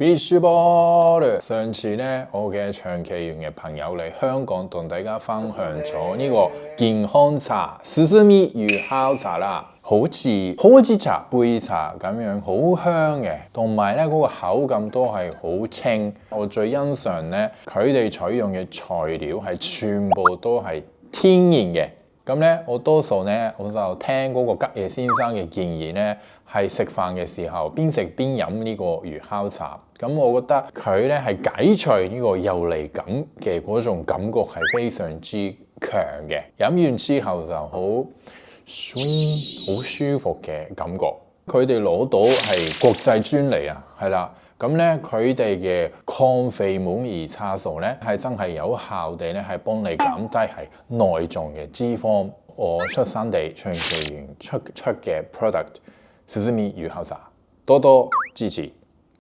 Beachball，上次咧，我嘅長期員嘅朋友嚟香港同大家分享咗呢個健康茶絲絲米魚烤茶啦，好似好似茶杯茶咁樣，好香嘅，同埋咧嗰個口感都係好清。我最欣賞咧，佢哋採用嘅材料係全部都係天然嘅。咁咧，我多數咧，我就聽嗰個吉野先生嘅建議咧，係食飯嘅時候邊食邊飲呢個魚烤茶。咁我覺得佢咧係解除呢個油膩感嘅嗰種感覺係非常之強嘅。飲完之後就好 sweet 好舒服嘅感覺。佢哋攞到係國際專利啊，係啦。咁咧，佢哋嘅抗肥滿兒茶素咧，係真係有效地咧，係幫你減低係內臟嘅脂肪。我出生地長期園出嘅 product，絲絲米魚烤茶，多多支持。